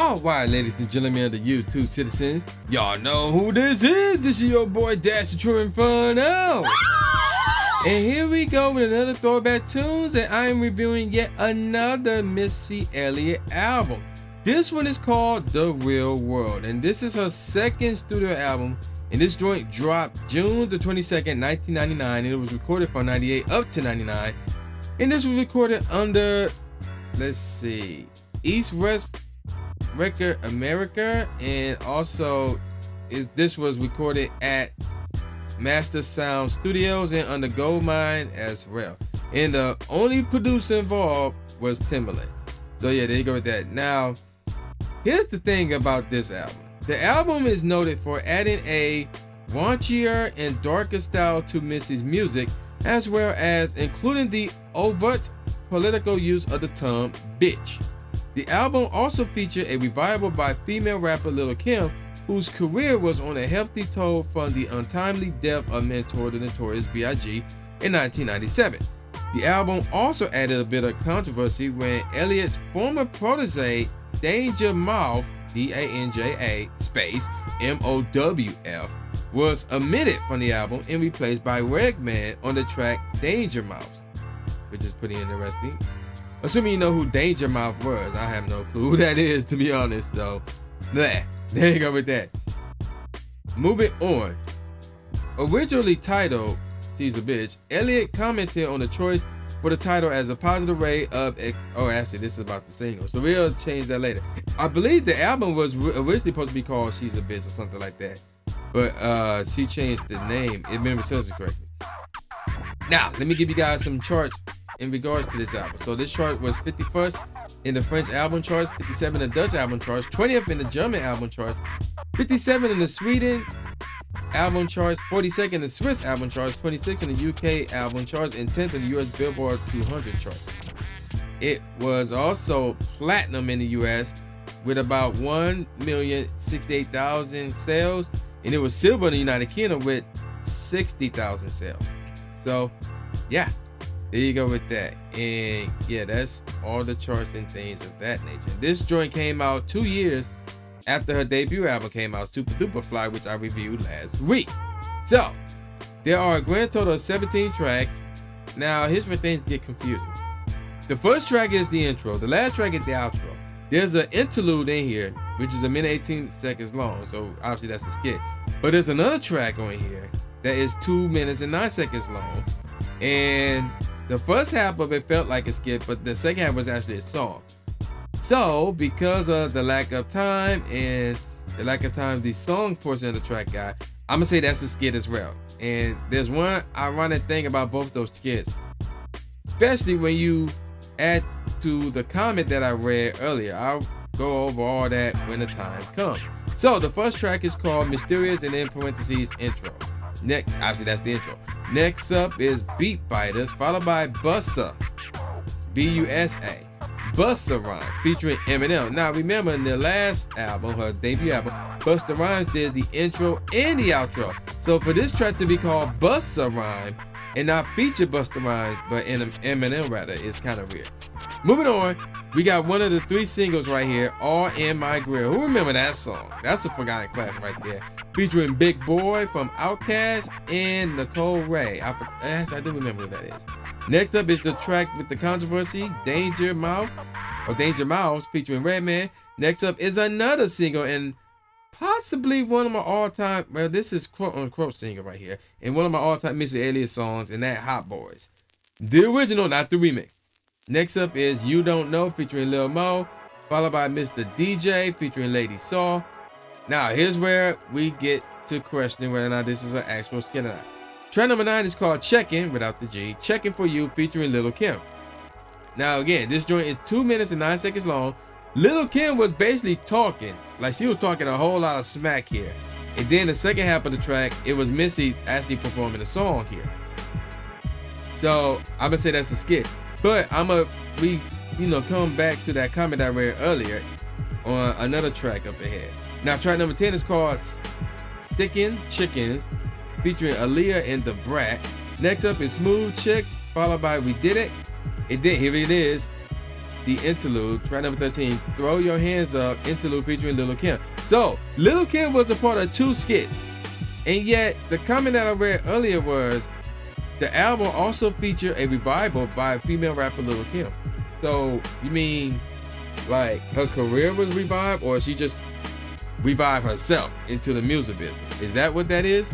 Alright, ladies and gentlemen of the YouTube citizens, y'all know who this is. This is your boy Dash the True Inferno. And here we go with another Throwback Tunes, and I am reviewing yet another Missy Elliot album. This one is called The Real World, and this is her second studio album. And this joint dropped June the 22nd, 1999, and it was recorded from 98 up to 99. And this was recorded under, let's see, East West Record America, and also this was recorded at Master Sound Studios and under Goldmine as well. And the only producer involved was Timbaland. So yeah, there you go with that. Now, here's the thing about this album. The album is noted for adding a raunchier and darker style to Missy's music, as well as including the overt political use of the term bitch. The album also featured a revival by female rapper Lil' Kim, whose career was on a healthy toll from the untimely death of mentor the Notorious B.I.G. in 1997. The album also added a bit of controversy when Elliot's former protege Danger Mouth, D-A-N-J-A space M-O-W-F, was omitted from the album and replaced by Redman on the track Danger Mouse, which is pretty interesting. Assuming you know who Danger Mouth was, I have no clue who that is, to be honest. So, there you go with that. Moving on. Originally titled She's a Bitch, Elliot commented on the choice for the title as a positive ray of actually this is about the single, so we'll change that later. I believe the album was originally supposed to be called She's a Bitch or something like that, but she changed the name, if memory serves me correctly. Now let me give you guys some charts in regards to this album. So this chart was 51st in the French album charts, 57 in the Dutch album charts, 20th in the German album charts, 57 in the Sweden album charts, 42nd in the Swiss album charts, 26th in the UK album charts, and 10th in the US Billboard 200 charts. It was also platinum in the US with about 1,068,000 sales, and it was silver in the United Kingdom with 60,000 sales. So yeah, there you go with that. And yeah, that's all the charts and things of that nature. This joint came out 2 years after her debut album came out, Super Duper Fly, which I reviewed last week. So there are a grand total of 17 tracks. Now here's where things get confusing. The first track is the intro. The last track is the outro. There's an interlude in here, which is a minute 18 seconds long. So obviously that's a skit. But there's another track on here that is 2 minutes and 9 seconds long. And the first half of it felt like a skit, but the second half was actually a song. So because of the lack of time and the lack of time the song portion of the track got, I'm gonna say that's a skit as well. And there's one ironic thing about both those skits, especially when you add to the comment that I read earlier. I'll go over all that when the time comes. So the first track is called Mysterious, and in parentheses intro. Next, obviously that's the intro. Next up is Beat Biters, followed by Bussa, B-U-S-A, Busta Rhymes, featuring Eminem. Now remember, in the last album, her debut album, Busta Rhymes did the intro and the outro. So for this track to be called Busta Rhymes and not feature Busta Rhymes, but Eminem rather, is kind of weird. Moving on, we got one of the 3 singles right here, All in My Grill. Who remember that song? That's a forgotten classic right there. Featuring Big Boy from Outkast and Nicole Ray. Actually, I do remember who that is. Next up is the track with the controversy, Danger Mouth, or Danger Mouse, featuring Redman. Next up is another single, and possibly one of my all-time, well, this is quote-unquote single right here, and one of my all-time Missy Elliot songs, and that Hot Boys. The original, not the remix. Next up is You Don't Know, featuring Lil Mo, followed by Mr. DJ, featuring Lady Saw. Now, here's where we get to questioning whether or not this is an actual skit or not. Track number 9 is called Checkin', without the G, Checkin' For You, featuring Lil' Kim. Now again, this joint is 2 minutes and 9 seconds long. Lil' Kim was basically talking, like she was talking a whole lot of smack here. And then the second half of the track, it was Missy actually performing a song here. So I'm gonna say that's a skit. But we come back to that comment I read earlier on another track up ahead. Now track number 10 is called Stickin' Chickens, featuring Aaliyah and The Brat. Next up is Smooth Chick, followed by We Did It. And then here it is, the interlude, track number 13, Throw Your Hands Up, interlude featuring Lil' Kim. So, Lil' Kim was a part of 2 skits. And yet, the comment that I read earlier was, the album also featured a revival by female rapper Lil' Kim. So, you mean, like, her career was revived, or she just revived herself into the music business? Is that what that is?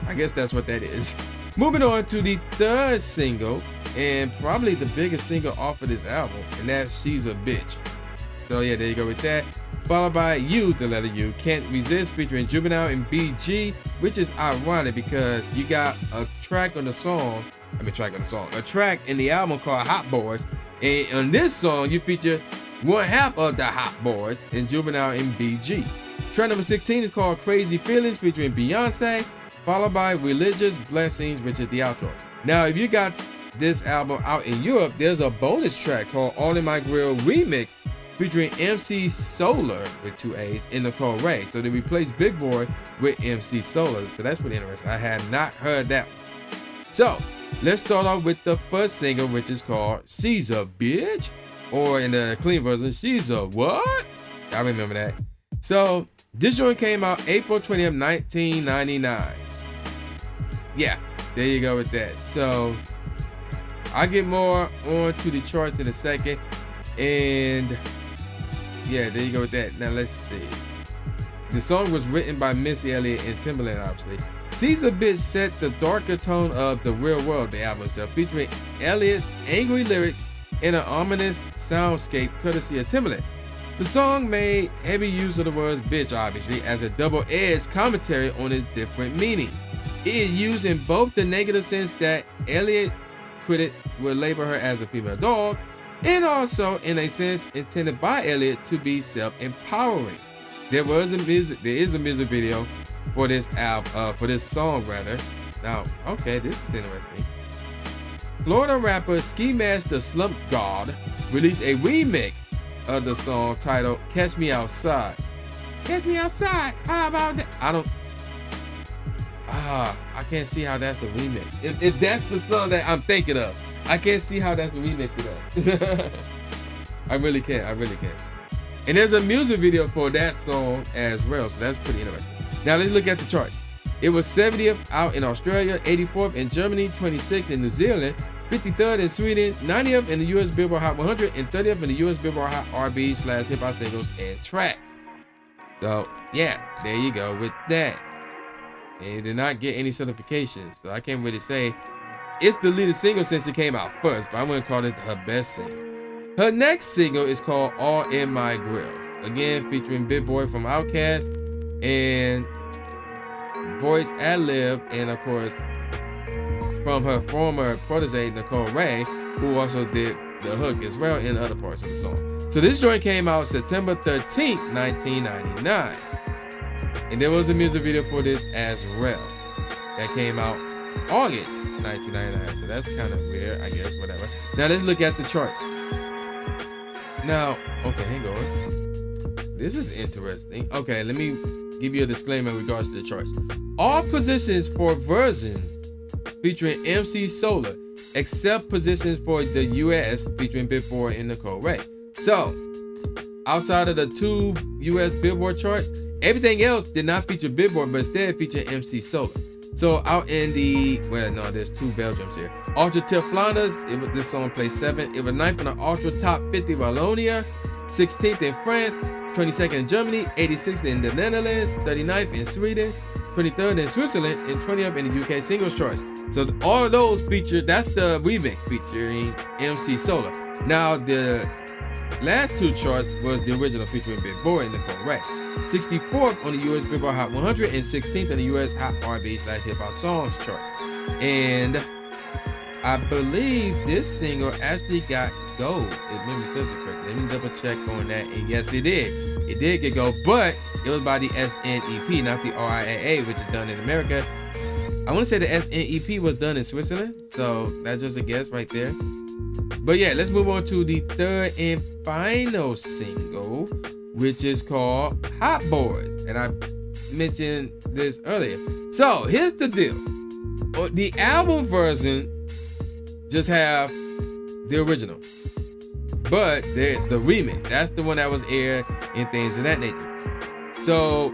I guess that's what that is. Moving on to the 3rd single, and probably the biggest single off of this album, and that's She's a Bitch. So yeah, there you go with that. Followed by You, the letter U, Can't Resist, featuring Juvenile and BG, which is ironic because you got a track on the song, a track in the album called Hot Boys, and on this song you feature one half of the Hot Boys in Juvenile and BG. Track number 16 is called Crazy Feelings, featuring Beyonce, followed by Religious Blessings, which is the outro. Now, if you got this album out in Europe, there's a bonus track called All in My Grill Remix, featuring MC Solar with 2 A's and Nicole Ray. So they replaced Big Boy with MC Solar. So that's pretty interesting. I had not heard that one. So let's start off with the first single, which is called She's a Bitch, or in the clean version, She's a What? I remember that. So this joint came out April 20th, 1999. Yeah, there you go with that. So I'll get more on to the charts in a second. And yeah, there you go with that. Now let's see. The song was written by Missy Elliot and Timbaland, obviously. She's a Bitch set the darker tone of The Real World, the album itself, featuring Elliot's angry lyrics and an ominous soundscape courtesy of Timbaland. The song made heavy use of the words bitch, obviously, as a double-edged commentary on its different meanings. It is used in both the negative sense that Elliot critics will label her as a female dog, and also in a sense intended by Elliot to be self-empowering. There is a music video for this album, for this song rather. Now, okay, this is interesting. Florida rapper Ski Master Slump God released a remix of the song titled Catch Me Outside. Catch Me Outside, how about that? I can't see how that's a remix. If that's the song that I'm thinking of, I can't see how that's a remix of that. I really can't. And there's a music video for that song as well, so that's pretty interesting. Now let's look at the charts. It was 70th out in Australia, 84th in Germany, 26th in New Zealand, 53rd in Sweden, 90th in the US Billboard Hot 100, and 30th in the US Billboard Hot R&B/hip hop singles and tracks. So yeah, there you go with that. And it did not get any certifications, so I can't really say it's the leading single since it came out first, but I wouldn't call it her best single. Her next single is called All in My Grill, again featuring Big Boy from Outkast and voice ad-lib, and of course from her former protege Nicole Ray, who also did the hook as well in other parts of the song. So this joint came out September 13th, 1999. And there was a music video for this as well that came out August 1999. So that's kind of weird, I guess, whatever. Now let's look at the charts. Now, okay, hang on. This is interesting. Okay, let me give you a disclaimer in regards to the charts. All positions for versions featuring MC Solar, except positions for the US featuring Big Boy and Nicole Ray. So, outside of the 2 US Billboard charts, everything else did not feature Big Boy, but instead featured MC Solar. So out in the, well, no, there's 2 Belgiums here. Ultra Tip Flanders, this song placed 7th. It was 9th in the Ultra Top 50 Wallonia, 16th in France, 22nd in Germany, 86th in the Netherlands, 39th in Sweden, 23rd in Switzerland, and 20th in the UK singles charts. So all of those featured, that's the remix featuring MC Solar. Now the last 2 charts was the original featuring Big Boy and Nicole Ray. 64th on the US Billboard Hot 100 and 16th in the US Hot R&B/hip hop songs chart. And I believe this single actually got gold, if memory serves me correctly. Let me double check on that. And yes, it did. It did get gold, but it was by the SNEP, not the RIAA, which is done in America. I want to say the SNEP was done in Switzerland, so that's just a guess right there. But yeah, let's move on to the 3rd and final single, which is called Hot Boys. And I mentioned this earlier. So here's the deal. The album version just have the original. but there's the remix. That's the one that was aired and things of that nature. So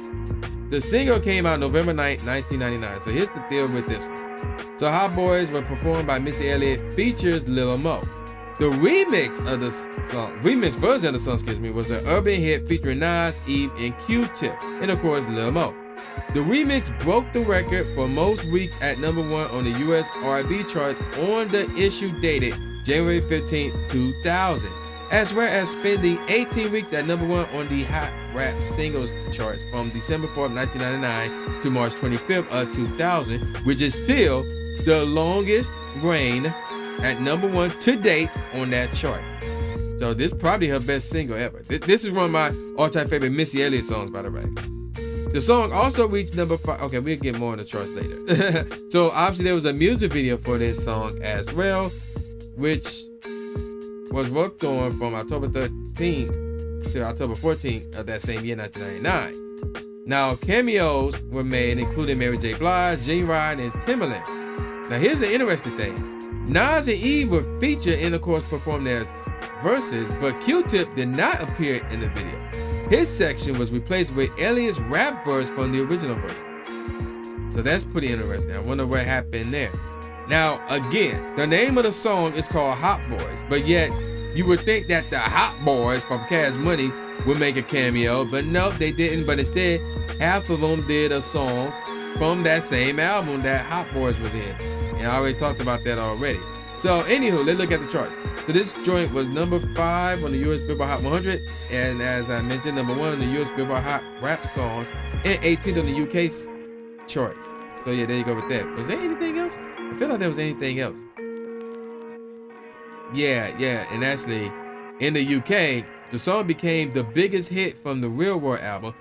the single came out November 9th, 1999. So here's the deal with this one. So Hot Boys were performed by Missy Elliot, features Lil Mo. The remix version of the song, was an urban hit featuring Nas, Eve, and Q-Tip, and of course Lil Mo. The remix broke the record for most weeks at #1 on the US R&B charts on the issue dated January 15, 2000, as well as spending 18 weeks at #1 on the Hot Rap Singles charts from December 4th, 1999 to March 25th of 2000, which is still the longest reign at #1 to date on that chart. So this is probably her best single ever. This is one of my all-time favorite Missy Elliott songs, by the way. The song also reached #5. Okay, we'll get more on the charts later. So obviously there was a music video for this song as well, which was worked on from October 13th to October 14th of that same year, 1999. Now cameos were made, including Mary J. Blige, J. Rod, and Timbaland. Now here's the interesting thing. Nas and Eve were featured and of course performed their verses, but Q-Tip did not appear in the video. His section was replaced with Elliot's rap verse from the original version. So that's pretty interesting. I wonder what happened there. Now, again, the name of the song is called Hot Boys, but yet you would think that the Hot Boys from Cash Money would make a cameo, but no, they didn't. But instead, half of them did a song from that same album that Hot Boys was in. And I already talked about that already. So, anywho, let's look at the charts. So this joint was #5 on the US Billboard Hot 100, and as I mentioned, #1 on the US Billboard Hot Rap Songs, and 18th on the UK charts. So yeah, there you go with that. Was there anything else? I feel like there was anything else. Yeah, and actually, in the UK, the song became the biggest hit from the Real World album,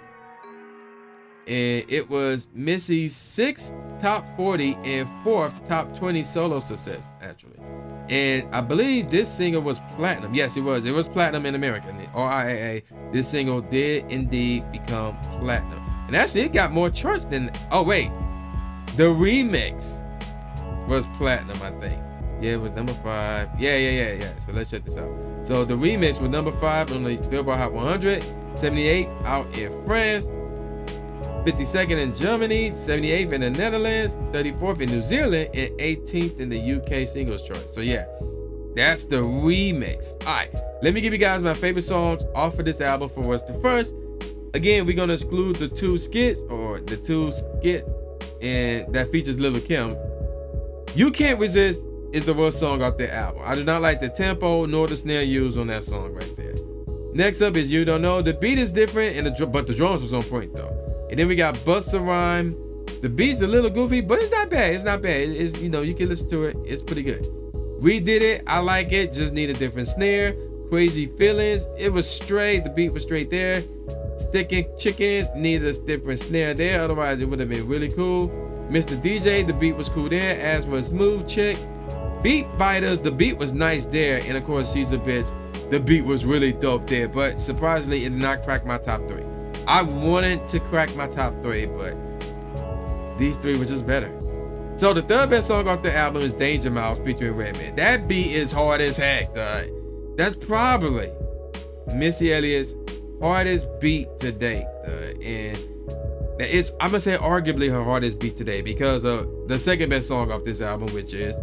and it was Missy's 6th top 40 and 4th top 20 solo success, actually. And I believe this single was platinum. Yes, it was. It was platinum in America. The RIAA, this single did indeed become platinum. And actually, it got more charts than... Oh, wait. The remix was platinum, I think. Yeah, it was #5. Yeah. So let's check this out. So the remix was #5 on the Billboard Hot 100, 78 out in France, 52nd in Germany, 78th in the Netherlands, 34th in New Zealand, and 18th in the UK singles chart. So yeah, that's the remix. All right, let me give you guys my favorite songs off of this album for what's the first. Again, we're gonna exclude the two skits and that features Lil' Kim. You Can't Resist is the worst song off the album. I do not like the tempo nor the snare used on that song right there. Next up is You Don't Know. The beat is different, but the drums was on point though. And then we got Bust a Rhyme. The beat's a little goofy, but it's not bad. It's not bad. It's, you know, you can listen to it. It's pretty good. We Did It. I like it. Just need a different snare. Crazy Feelings. It was straight. The beat was straight there. Sticking Chickens. Needed a different snare there. Otherwise, it would have been really cool. Mr. DJ. The beat was cool there, as was Smooth Chick. Beat Biters. The beat was nice there. And of course, She's a Bitch. The beat was really dope there. But surprisingly, it did not crack my top 3. I wanted to crack my top 3, but these 3 were just better. So the third best song off the album is Danger Mouse featuring Redman. That beat is hard as heck, dog. That's probably Missy Elliott's hardest beat to date, and it's, I'm gonna say, arguably her hardest beat today because of the second best song off this album, which is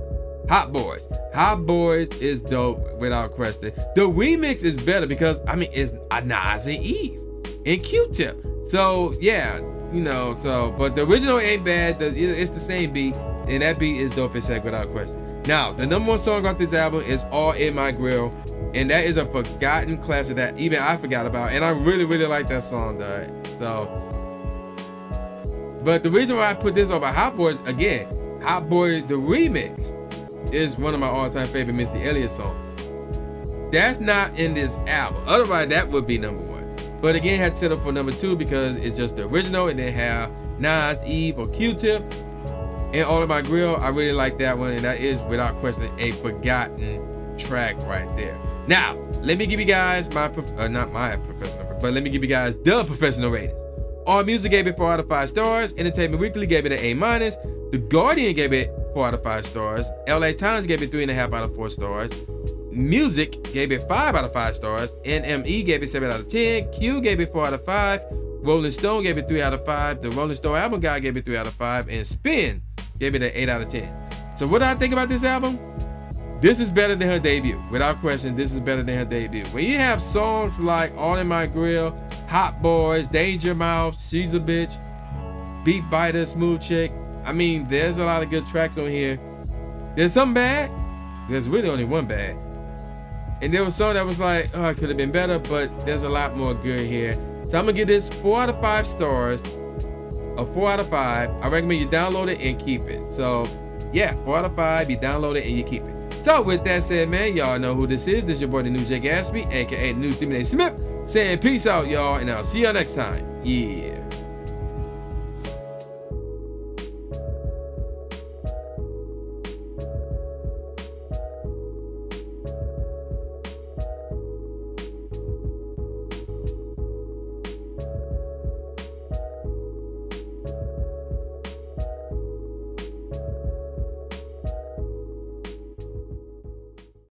Hot Boys. Hot Boys is dope without question. The remix is better because, I mean, it's Nas and Eve and Q-Tip. So yeah, you know, so, but the original ain't bad. It's the same beat, and that beat is dope as heck without question. Now, the #1 song off this album is All In My Grill, and that is a forgotten classic that even I forgot about, and I really, really like that song, dog. So, but the reason why I put this over Hot Boys, again, Hot Boys, the remix, is one of my all-time favorite Missy Elliott songs. That's not in this album. Otherwise, that would be #1. But again, had to settle for #2 because it's just the original, and then have Nas, Eve, or Q-Tip. And All In My Grill, I really like that one, and that is without question a forgotten track right there. Now, let me give you guys my, not my professional, but let me give you guys the professional ratings. AllMusic gave it 4 out of 5 stars. Entertainment Weekly gave it an A-. The Guardian gave it 4 out of 5 stars. LA Times gave it 3.5 out of 4 stars. Music gave it 5 out of 5 stars. NME gave it 7 out of 10. Q gave it 4 out of 5. Rolling Stone gave it 3 out of 5. The Rolling Stone Album Guide gave it 3 out of 5. And Spin gave it an 8 out of 10. So what do I think about this album? This is better than her debut. Without question, this is better than her debut. When you have songs like All in My Grill, Hot Boys, Danger Mouse, She's a Bitch, Beat Biter, Smooth Chick. I mean, there's a lot of good tracks on here. There's some bad. There's really only one bad. And there was some that was like, oh, it could have been better, but there's a lot more good here. So I'm gonna give this 4 out of 5 stars. A 4 out of 5. I recommend you download it and keep it. So yeah, 4 out of 5, you download it and you keep it. So with that said, man, y'all know who this is. This is your boy, the new Jay Gatsby, aka the new Stephen A. Smith, saying peace out, y'all, and I'll see y'all next time. Yeah.